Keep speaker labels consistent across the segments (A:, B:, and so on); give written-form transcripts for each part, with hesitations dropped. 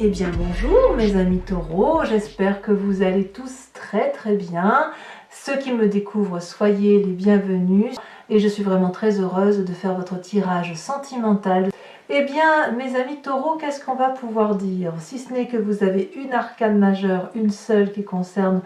A: Eh bien bonjour mes amis taureaux, j'espère que vous allez tous très bien. Ceux qui me découvrent, soyez les bienvenus et je suis vraiment très heureuse de faire votre tirage sentimental. Eh bien mes amis taureaux, qu'est-ce qu'on va pouvoir dire? Si ce n'est que vous avez une arcane majeure, une seule qui concerne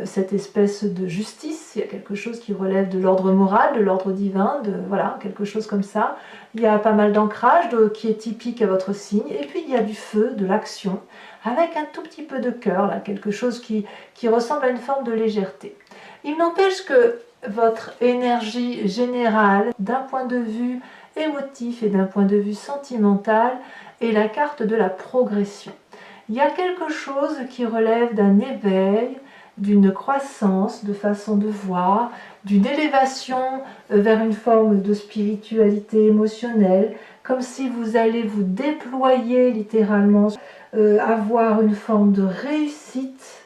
A: cette espèce de justice, il y a quelque chose qui relève de l'ordre moral, de l'ordre divin, voilà, quelque chose comme ça. Il y a pas mal d'ancrage qui est typique à votre signe, et puis il y a du feu, de l'action, avec un tout petit peu de cœur, là, quelque chose qui ressemble à une forme de légèreté. Il n'empêche que votre énergie générale, d'un point de vue émotif et d'un point de vue sentimental, est la carte de la progression. Il y a quelque chose qui relève d'un éveil, d'une croissance de façon de voir, d'une élévation vers une forme de spiritualité émotionnelle, comme si vous allez vous déployer littéralement, avoir une forme de réussite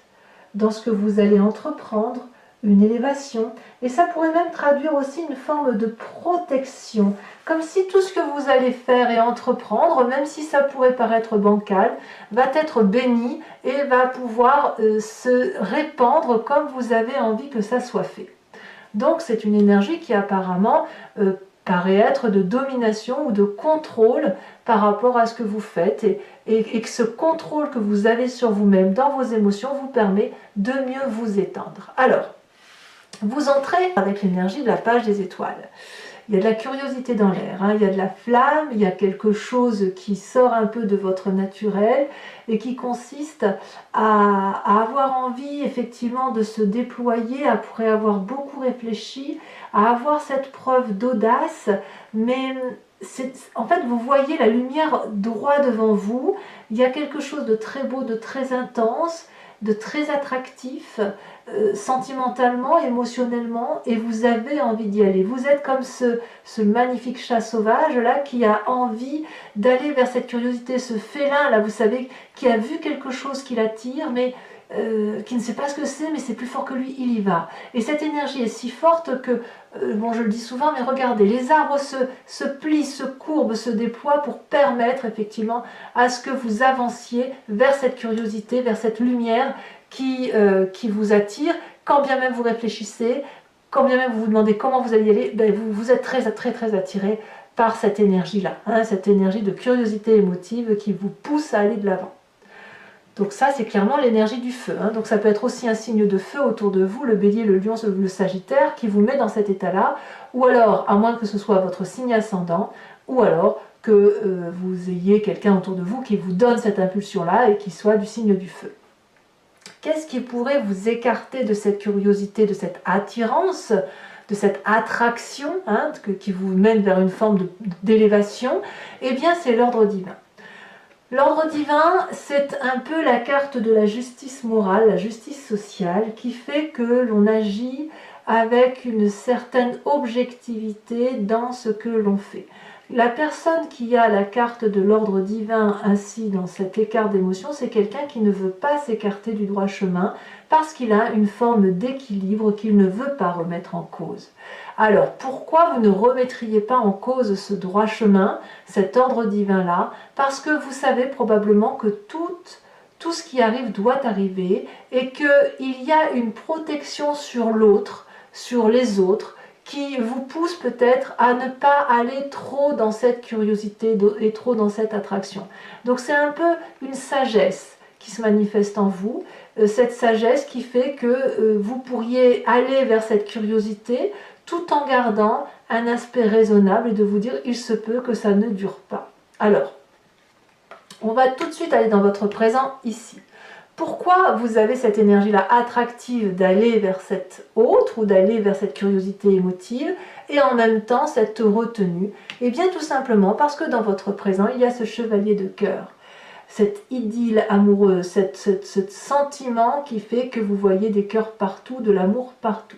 A: dans ce que vous allez entreprendre, une élévation, et ça pourrait même traduire aussi une forme de protection, comme si tout ce que vous allez faire et entreprendre, même si ça pourrait paraître bancal, va être béni et va pouvoir se répandre comme vous avez envie que ça soit fait. Donc c'est une énergie qui apparemment paraît être de domination ou de contrôle par rapport à ce que vous faites et que ce contrôle que vous avez sur vous-même dans vos émotions vous permet de mieux vous étendre. Alors, vous entrez avec l'énergie de la page des étoiles. Il y a de la curiosité dans l'air, hein, il y a de la flamme, il y a quelque chose qui sort un peu de votre naturel et qui consiste à avoir envie effectivement de se déployer, après avoir beaucoup réfléchi, à avoir cette preuve d'audace, mais en fait vous voyez la lumière droit devant vous, il y a quelque chose de très beau, de très intense, de très attractif, sentimentalement, émotionnellement, et vous avez envie d'y aller. Vous êtes comme ce magnifique chat sauvage là qui a envie d'aller vers cette curiosité, ce félin là, vous savez, qui a vu quelque chose qui l'attire, mais qui ne sait pas ce que c'est, mais c'est plus fort que lui, il y va. Et cette énergie est si forte que, bon, je le dis souvent, mais regardez, les arbres se plient, se courbent, se déploient pour permettre effectivement à ce que vous avanciez vers cette curiosité, vers cette lumière qui vous attire, quand bien même vous réfléchissez, quand bien même vous vous demandez comment vous allez y aller, ben vous êtes très attiré par cette énergie-là, hein, cette énergie de curiosité émotive qui vous pousse à aller de l'avant. Donc ça, c'est clairement l'énergie du feu. Hein. Donc ça peut être aussi un signe de feu autour de vous, le bélier, le lion, le sagittaire, qui vous met dans cet état-là, ou alors, à moins que ce soit votre signe ascendant, ou alors que vous ayez quelqu'un autour de vous qui vous donne cette impulsion-là et qui soit du signe du feu. Qu'est-ce qui pourrait vous écarter de cette curiosité, de cette attirance, de cette attraction, hein, qui vous mène vers une forme d'élévation? Eh bien, c'est l'ordre divin. L'ordre divin, c'est un peu la carte de la justice morale, la justice sociale, qui fait que l'on agit avec une certaine objectivité dans ce que l'on fait. La personne qui a la carte de l'ordre divin ainsi dans cet écart d'émotion, c'est quelqu'un qui ne veut pas s'écarter du droit chemin parce qu'il a une forme d'équilibre qu'il ne veut pas remettre en cause. Alors, pourquoi vous ne remettriez pas en cause ce droit chemin, cet ordre divin-là? Parce que vous savez probablement que tout ce qui arrive doit arriver et qu'il y a une protection sur l'autre, sur les autres, qui vous pousse peut-être à ne pas aller trop dans cette curiosité et trop dans cette attraction. Donc c'est un peu une sagesse qui se manifeste en vous, cette sagesse qui fait que vous pourriez aller vers cette curiosité tout en gardant un aspect raisonnable et de vous dire il se peut que ça ne dure pas. Alors, on va tout de suite aller dans votre présent ici. Pourquoi vous avez cette énergie-là attractive d'aller vers cette autre ou d'aller vers cette curiosité émotive et en même temps cette retenue? Eh bien tout simplement parce que dans votre présent, il y a ce chevalier de cœur, cette idylle amoureuse, ce sentiment qui fait que vous voyez des cœurs partout, de l'amour partout.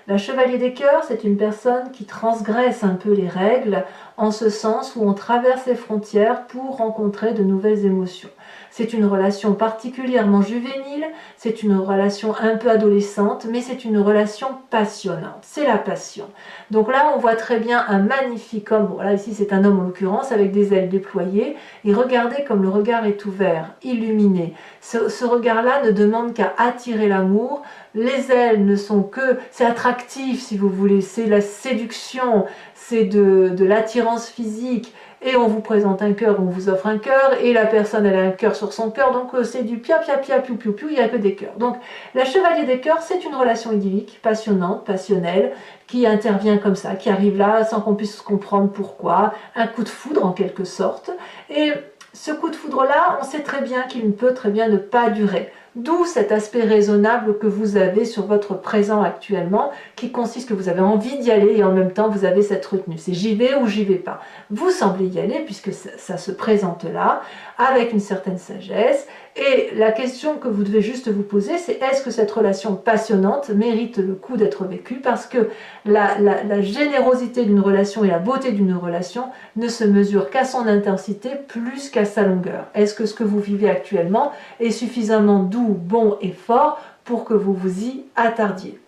A: La chevalier des cœurs, c'est une personne qui transgresse un peu les règles, en ce sens où on traverse les frontières pour rencontrer de nouvelles émotions. C'est une relation particulièrement juvénile, c'est une relation un peu adolescente, mais c'est une relation passionnante, c'est la passion. Donc là, on voit très bien un magnifique homme, bon là ici c'est un homme en l'occurrence, avec des ailes déployées, et regardez comme le regard est ouvert, illuminé. Ce regard-là ne demande qu'à attirer l'amour, les ailes ne sont que, c'est attractif si vous voulez, c'est la séduction, c'est de l'attirance physique, et on vous présente un cœur, on vous offre un cœur, et la personne elle a un cœur sur son cœur, donc c'est du pia pia pia piou piou piou, il n'y a que des cœurs. Donc la chevalier des cœurs, c'est une relation idyllique, passionnante, passionnelle, qui intervient comme ça, qui arrive là sans qu'on puisse comprendre pourquoi, un coup de foudre en quelque sorte, et ce coup de foudre-là, on sait très bien qu'il peut très bien ne pas durer. D'où cet aspect raisonnable que vous avez sur votre présent actuellement, qui consiste que vous avez envie d'y aller et en même temps vous avez cette retenue. C'est j'y vais ou j'y vais pas. Vous semblez y aller puisque ça se présente là, avec une certaine sagesse. Et la question que vous devez juste vous poser, c'est est-ce que cette relation passionnante mérite le coup d'être vécue? Parce que la générosité d'une relation et la beauté d'une relation ne se mesure qu'à son intensité plus qu'à sa longueur. Est-ce que ce que vous vivez actuellement est suffisamment doux, bon et fort pour que vous vous y attardiez?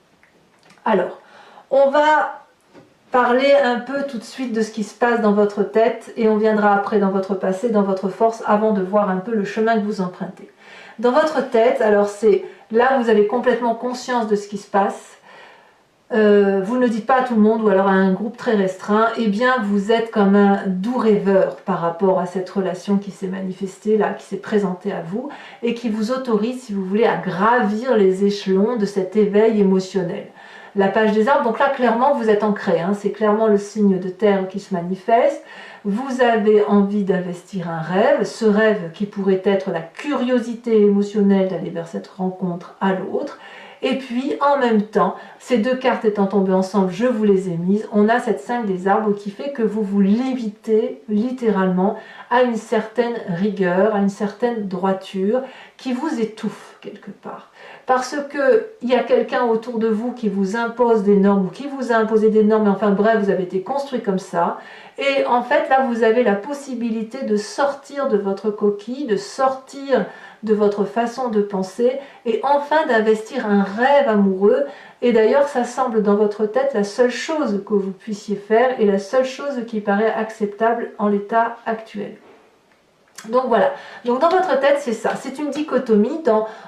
A: Alors, on va parler un peu tout de suite de ce qui se passe dans votre tête et on viendra après dans votre passé, dans votre force, avant de voir un peu le chemin que vous empruntez. Dans votre tête, alors c'est là vous avez complètement conscience de ce qui se passe, vous ne le dites pas à tout le monde ou alors à un groupe très restreint, eh bien vous êtes comme un doux rêveur par rapport à cette relation qui s'est manifestée là, qui s'est présentée à vous et qui vous autorise, si vous voulez, à gravir les échelons de cet éveil émotionnel. La page des arbres, donc là clairement vous êtes ancré, hein, c'est clairement le signe de terre qui se manifeste. Vous avez envie d'investir un rêve, ce rêve qui pourrait être la curiosité émotionnelle d'aller vers cette rencontre à l'autre. Et puis en même temps, ces deux cartes étant tombées ensemble, je vous les ai mises, on a cette 5 des arbres qui fait que vous vous limitez littéralement à une certaine rigueur, à une certaine droiture qui vous étouffe quelque part. Parce qu'il y a quelqu'un autour de vous qui vous impose des normes ou qui vous a imposé des normes, mais enfin bref, vous avez été construit comme ça. Et en fait, là, vous avez la possibilité de sortir de votre coquille, de sortir de votre façon de penser et enfin d'investir un rêve amoureux. Et d'ailleurs, ça semble dans votre tête la seule chose que vous puissiez faire et la seule chose qui paraît acceptable en l'état actuel. Donc voilà, donc dans votre tête c'est ça, c'est une dichotomie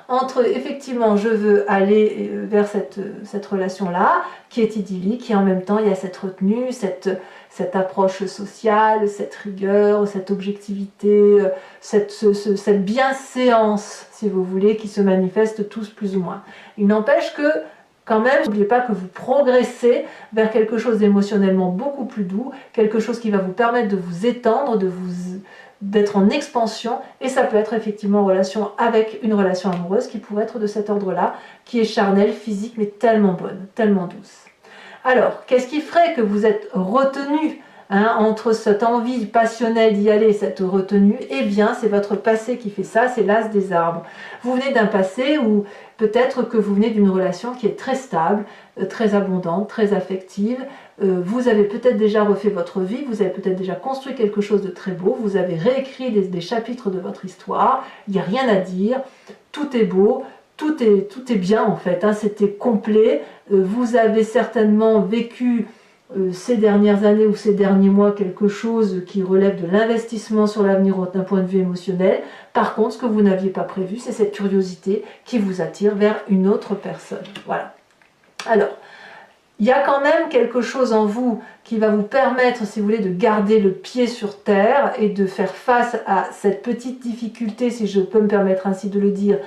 A: entre effectivement je veux aller vers cette relation-là qui est idyllique et en même temps il y a cette retenue, cette approche sociale, cette rigueur, cette objectivité, cette bienséance si vous voulez qui se manifeste tous plus ou moins. Il n'empêche que quand même, n'oubliez pas que vous progressez vers quelque chose d'émotionnellement beaucoup plus doux, quelque chose qui va vous permettre de vous étendre, d'être en expansion, et ça peut être effectivement en relation avec une relation amoureuse qui pourrait être de cet ordre-là, qui est charnelle, physique, mais tellement bonne, tellement douce. Alors, qu'est-ce qui ferait que vous êtes retenu entre cette envie passionnelle d'y aller, cette retenue? Eh bien, c'est votre passé qui fait ça, c'est l'as des arbres. Vous venez d'un passé où peut-être que vous venez d'une relation qui est très stable, très abondante, très affective. Vous avez peut-être déjà refait votre vie, vous avez peut-être déjà construit quelque chose de très beau, vous avez réécrit des chapitres de votre histoire, il n'y a rien à dire, tout est beau, tout est bien en fait, hein, c'était complet. Vous avez certainement vécu ces dernières années ou ces derniers mois quelque chose qui relève de l'investissement sur l'avenir d'un point de vue émotionnel. Par contre, ce que vous n'aviez pas prévu, c'est cette curiosité qui vous attire vers une autre personne. Voilà. Alors, il y a quand même quelque chose en vous qui va vous permettre, si vous voulez, de garder le pied sur terre et de faire face à cette petite difficulté, si je peux me permettre ainsi de le dire,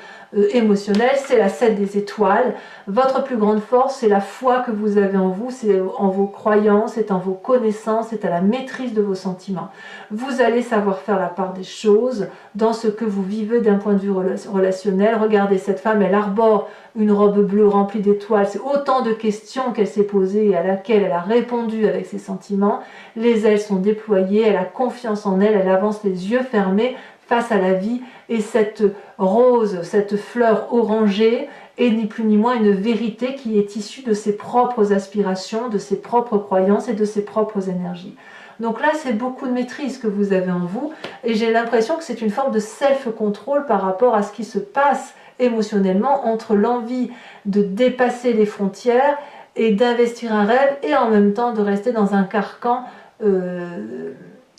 A: émotionnelle, c'est la 7 des étoiles. Votre plus grande force, c'est la foi que vous avez en vous, c'est en vos croyances, c'est en vos connaissances, c'est à la maîtrise de vos sentiments. Vous allez savoir faire la part des choses dans ce que vous vivez d'un point de vue relationnel. Regardez, cette femme, elle arbore une robe bleue remplie d'étoiles. C'est autant de questions qu'elle s'est posées et à laquelle elle a répondu avec ses sentiments. Les ailes sont déployées, elle a confiance en elle, elle avance les yeux fermés face à la vie, et cette rose, cette fleur orangée, est ni plus ni moins une vérité qui est issue de ses propres aspirations, de ses propres croyances et de ses propres énergies. Donc là, c'est beaucoup de maîtrise que vous avez en vous et j'ai l'impression que c'est une forme de self-control par rapport à ce qui se passe émotionnellement entre l'envie de dépasser les frontières et d'investir un rêve et en même temps de rester dans un carcan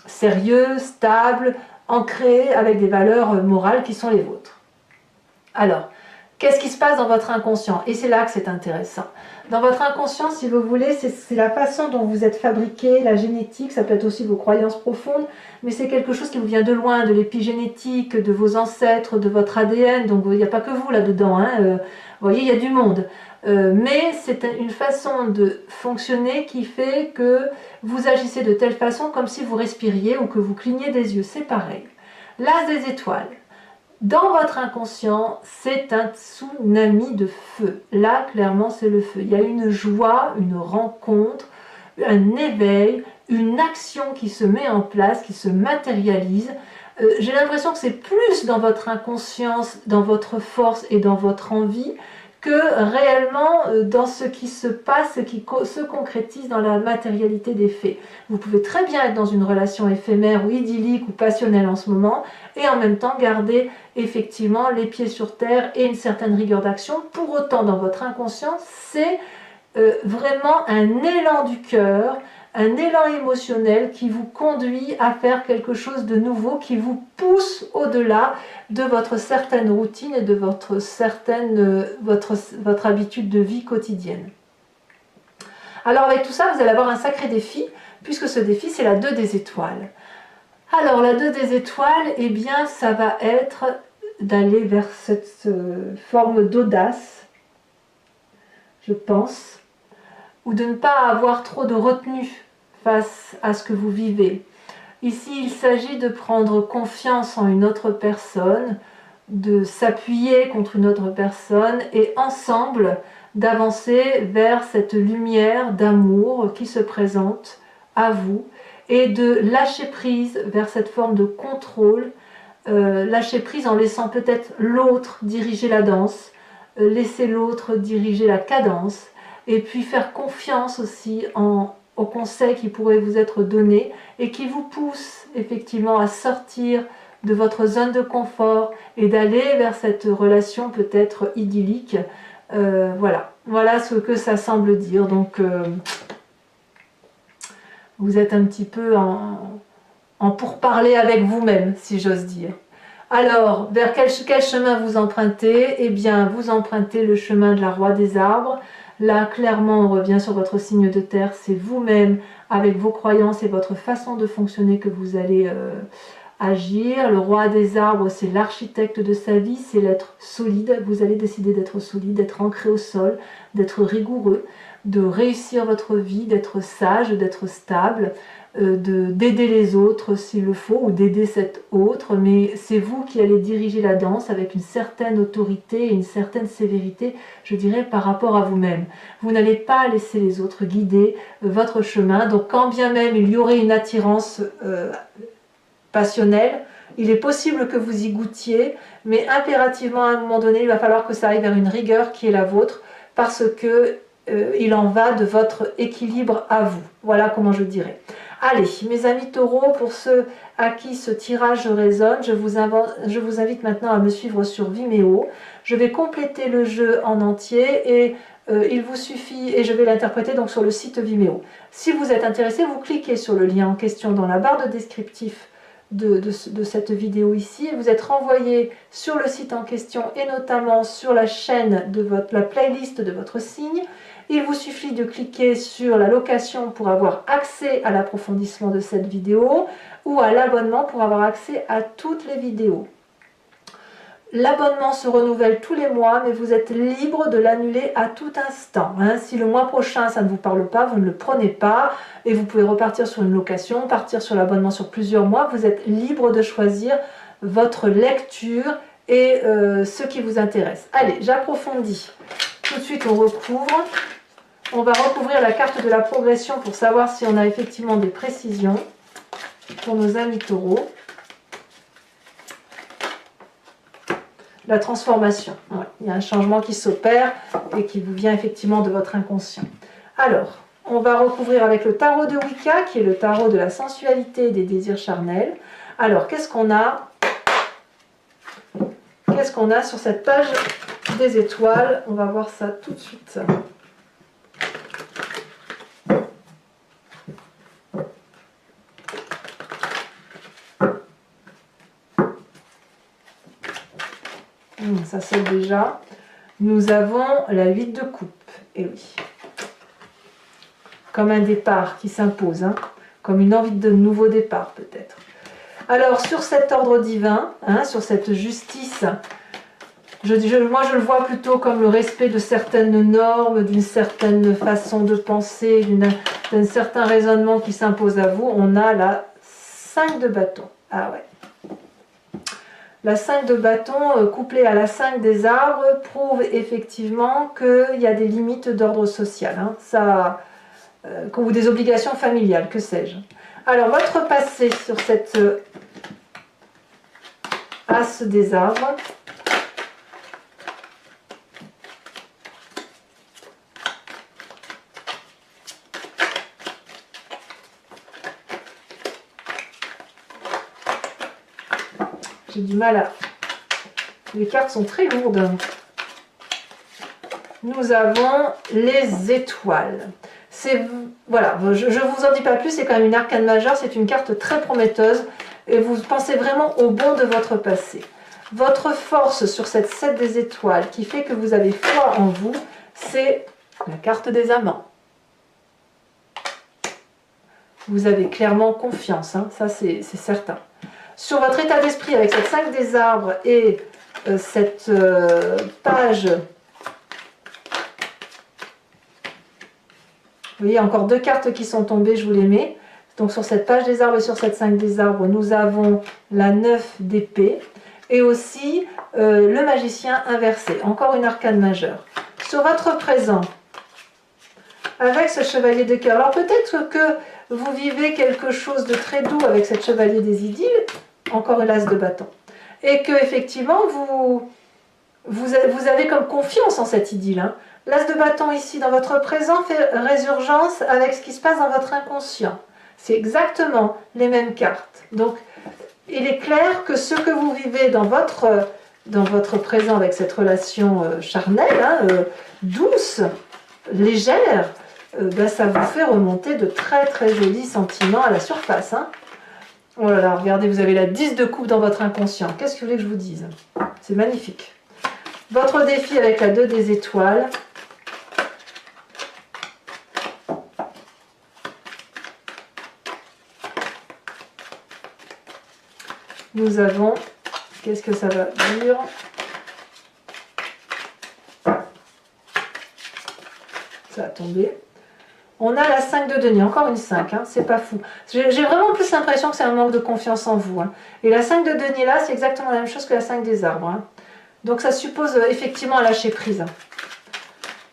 A: sérieux, stable, ancré avec des valeurs morales qui sont les vôtres. Alors, qu'est-ce qui se passe dans votre inconscient? Et c'est là que c'est intéressant. Dans votre inconscient, si vous voulez, c'est la façon dont vous êtes fabriqué, la génétique, ça peut être aussi vos croyances profondes, mais c'est quelque chose qui vous vient de loin, de l'épigénétique, de vos ancêtres, de votre ADN, donc il n'y a pas que vous là-dedans, hein, vous voyez, il y a du monde. Mais c'est une façon de fonctionner qui fait que vous agissez de telle façon comme si vous respiriez ou que vous cligniez des yeux, c'est pareil. L'as des étoiles. Dans votre inconscient, c'est un tsunami de feu. Là, clairement, c'est le feu. Il y a une joie, une rencontre, un éveil, une action qui se met en place, qui se matérialise. J'ai l'impression que c'est plus dans votre inconscience, dans votre force et dans votre envie que réellement dans ce qui se passe, ce qui se concrétise dans la matérialité des faits. Vous pouvez très bien être dans une relation éphémère ou idyllique ou passionnelle en ce moment et en même temps garder effectivement les pieds sur terre et une certaine rigueur d'action. Pour autant, dans votre inconscient, c'est vraiment un élan du cœur, un élan émotionnel qui vous conduit à faire quelque chose de nouveau, qui vous pousse au-delà de votre certaine routine et de votre habitude de vie quotidienne. Alors avec tout ça, vous allez avoir un sacré défi, puisque ce défi, c'est la 2 des étoiles. Alors la 2 des étoiles, eh bien, ça va être d'aller vers cette forme d'audace, je pense, ou de ne pas avoir trop de retenue face à ce que vous vivez. Ici, il s'agit de prendre confiance en une autre personne, de s'appuyer contre une autre personne et ensemble d'avancer vers cette lumière d'amour qui se présente à vous et de lâcher prise vers cette forme de contrôle, lâcher prise en laissant peut-être l'autre diriger la danse, laisser l'autre diriger la cadence et puis faire confiance aussi aux conseils qui pourraient vous être donnés et qui vous poussent effectivement à sortir de votre zone de confort et d'aller vers cette relation peut-être idyllique. Voilà ce que ça semble dire. Donc vous êtes un petit peu en pourparler avec vous-même, si j'ose dire. Alors, vers quel chemin vous empruntez? Eh bien, vous empruntez le chemin de la Roi des Arbres. Là, clairement, on revient sur votre signe de terre. C'est vous-même, avec vos croyances et votre façon de fonctionner que vous allez agir. Le Roi des Arbres, c'est l'architecte de sa vie, c'est l'être solide. Vous allez décider d'être solide, d'être ancré au sol, d'être rigoureux, de réussir votre vie, d'être sage, d'être stable, d'aider les autres s'il le faut, ou d'aider cet autre, mais c'est vous qui allez diriger la danse avec une certaine autorité et une certaine sévérité, je dirais, par rapport à vous-même. Vous n'allez pas laisser les autres guider votre chemin, donc quand bien même il y aurait une attirance passionnelle, il est possible que vous y goûtiez, mais impérativement à un moment donné, il va falloir que ça aille vers une rigueur qui est la vôtre, parce que il en va de votre équilibre à vous. Voilà comment je dirais. Allez, mes amis taureaux, pour ceux à qui ce tirage résonne, je vous invite maintenant à me suivre sur Vimeo. Je vais compléter le jeu en entier et il vous suffit, et je vais l'interpréter donc sur le site Vimeo. Si vous êtes intéressé, vous cliquez sur le lien en question dans la barre de descriptif de cette vidéo ici, et vous êtes renvoyé sur le site en question et notamment sur la chaîne de la playlist de votre signe. Il vous suffit de cliquer sur la location pour avoir accès à l'approfondissement de cette vidéo ou à l'abonnement pour avoir accès à toutes les vidéos. L'abonnement se renouvelle tous les mois, mais vous êtes libre de l'annuler à tout instant. Si le mois prochain ça ne vous parle pas, vous ne le prenez pas et vous pouvez repartir sur une location, partir sur l'abonnement sur plusieurs mois. Vous êtes libre de choisir votre lecture et ce qui vous intéresse. Allez, j'approfondis. Tout de suite, on recouvre. On va recouvrir la carte de la progression pour savoir si on a effectivement des précisions pour nos amis taureaux. la transformation. Ouais, il y a un changement qui s'opère et qui vous vient effectivement de votre inconscient. Alors, on va recouvrir avec le tarot de Wicca, qui est le tarot de la sensualité et des désirs charnels. Alors, qu'est-ce qu'on a? Qu'est-ce qu'on a sur cette page des étoiles? On va voir ça tout de suite. Ça sonne déjà. Nous avons la 8 de coupe. Et oui. Comme un départ qui s'impose. Hein, comme une envie de nouveau départ peut-être. Alors sur cet ordre divin, hein, sur cette justice, moi je le vois plutôt comme le respect de certaines normes, d'une certaine façon de penser, d'un certain raisonnement qui s'impose à vous. On a la 5 de bâton. Ah ouais. La 5 de bâton couplée à la 5 des arbres prouve effectivement qu'il y a des limites d'ordre social, hein, ou des obligations familiales, que sais-je. Alors, votre passé sur cette as des arbres. J'ai du mal à... Les cartes sont très lourdes. Nous avons les étoiles. Voilà, je ne vous en dis pas plus, c'est quand même une arcane majeure, c'est une carte très prometteuse et vous pensez vraiment au bon de votre passé. Votre force sur cette 7 des étoiles qui fait que vous avez foi en vous, c'est la carte des amants. Vous avez clairement confiance, hein, ça c'est certain. Sur votre état d'esprit avec cette 5 des arbres et cette page... Vous voyez, encore deux cartes qui sont tombées, je vous les mets. Donc sur cette page des arbres et sur cette 5 des arbres, nous avons la 9 d'épée et aussi le magicien inversé, encore une arcane majeure. Sur votre présent, avec ce chevalier de cœur, alors peut-être que vous vivez quelque chose de très doux avec cette chevalier des idylles, encore une as de bâton, et que effectivement vous avez comme confiance en cette idylle, hein. L'as de bâton ici dans votre présent fait résurgence avec ce qui se passe dans votre inconscient. C'est exactement les mêmes cartes. Donc, il est clair que ce que vous vivez dans votre présent avec cette relation charnelle, hein, douce, légère, ben, ça vous fait remonter de très très jolis sentiments à la surface. Hein. Oh là là, regardez, vous avez la 10 de coupe dans votre inconscient. Qu'est-ce que vous voulez que je vous dise? C'est magnifique. Votre défi avec la 2 des étoiles. Nous avons, qu'est-ce que ça va dire? Ça a tombé. On a la 5 de denier, encore une 5, hein, c'est pas fou. J'ai vraiment plus l'impression que c'est un manque de confiance en vous. Hein. Et la 5 de denier là, c'est exactement la même chose que la 5 des arbres. Hein. Donc ça suppose effectivement un lâcher prise.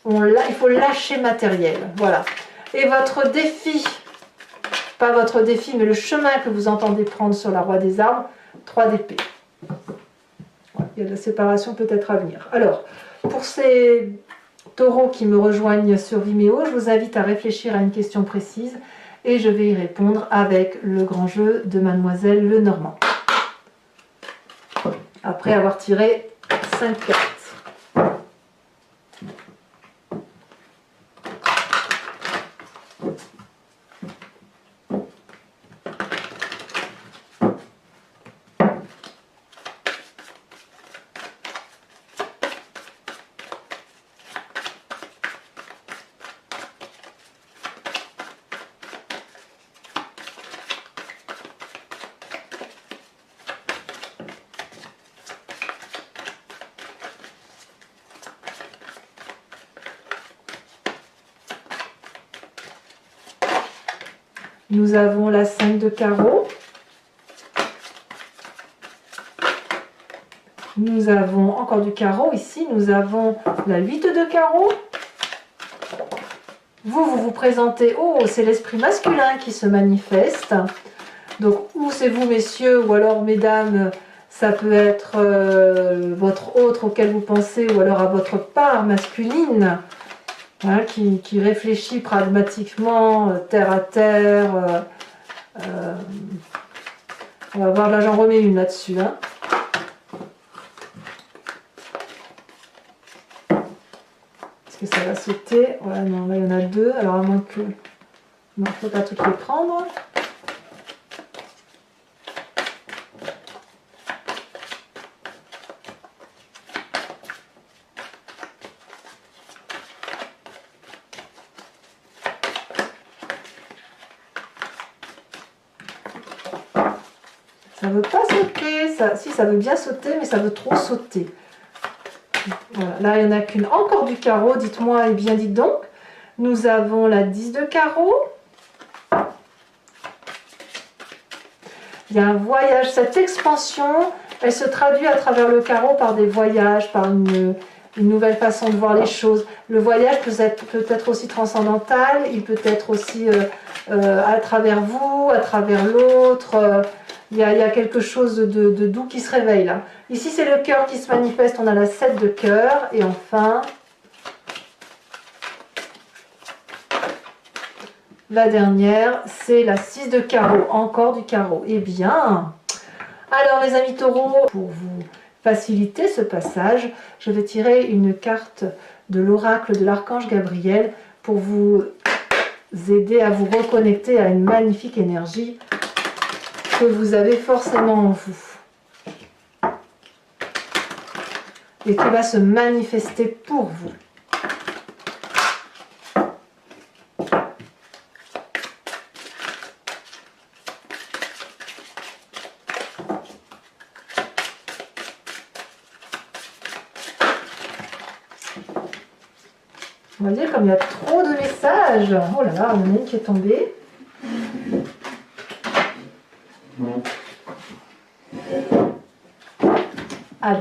A: Il faut lâcher matériel, voilà. Et votre défi, pas votre défi, mais le chemin que vous entendez prendre sur la Roi des arbres, 3 d'épée. Il y a de la séparation peut-être à venir. Alors, pour ces taureaux qui me rejoignent sur Vimeo, je vous invite à réfléchir à une question précise et je vais y répondre avec le grand jeu de Mademoiselle Lenormand. Après avoir tiré 5 cartes. Nous avons la 5 de carreau. Nous avons encore du carreau ici. Nous avons la 8 de carreau. Vous présentez, oh, c'est l'esprit masculin qui se manifeste. Donc, ou c'est vous, messieurs, ou alors, mesdames, Ça peut être votre autre auquel vous pensez, ou alors à votre part masculine, hein, qui réfléchit pragmatiquement, terre à terre. On va voir, là j'en remets une là-dessus. Hein. Est-ce que ça va sauter? Ouais, non, là il y en a deux, alors à moins que... Non, il ne faut pas toutes les prendre. Ça ne veut pas sauter, ça, si ça veut bien sauter, mais ça veut trop sauter. Voilà. Là, il n'y en a qu'une. Encore du carreau, dites-moi, et bien dites donc. Nous avons la 10 de carreau. Il y a un voyage, cette expansion, elle se traduit à travers le carreau par des voyages, par une nouvelle façon de voir les choses. Le voyage peut être aussi transcendantal, il peut être aussi à travers vous, à travers l'autre. Il y a quelque chose de doux qui se réveille là. Ici, c'est le cœur qui se manifeste. On a la 7 de cœur. Et enfin, la dernière, c'est la 6 de carreau. Encore du carreau. Eh bien, alors les amis taureaux, pour vous faciliter ce passage, je vais tirer une carte de l'oracle de l'archange Gabriel pour vous aider à vous reconnecter à une magnifique énergie que vous avez forcément en vous et qui va se manifester pour vous. On va dire comme il y a trop de messages. Oh là là, il y en a une qui est tombée. Allez.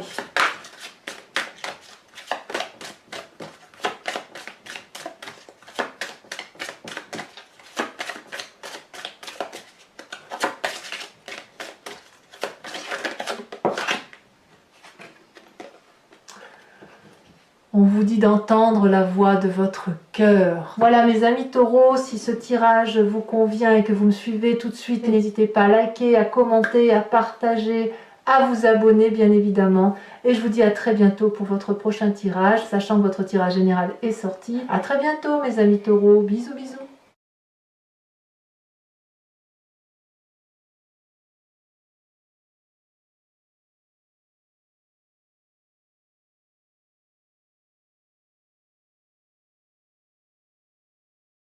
A: On vous dit d'entendre la voix de votre cœur. Voilà mes amis taureaux, si ce tirage vous convient et que vous me suivez tout de suite, n'hésitez pas à liker, à commenter, à partager, à vous abonner bien évidemment. Et je vous dis à très bientôt pour votre prochain tirage, sachant que votre tirage général est sorti. À très bientôt mes amis taureaux, bisous bisous.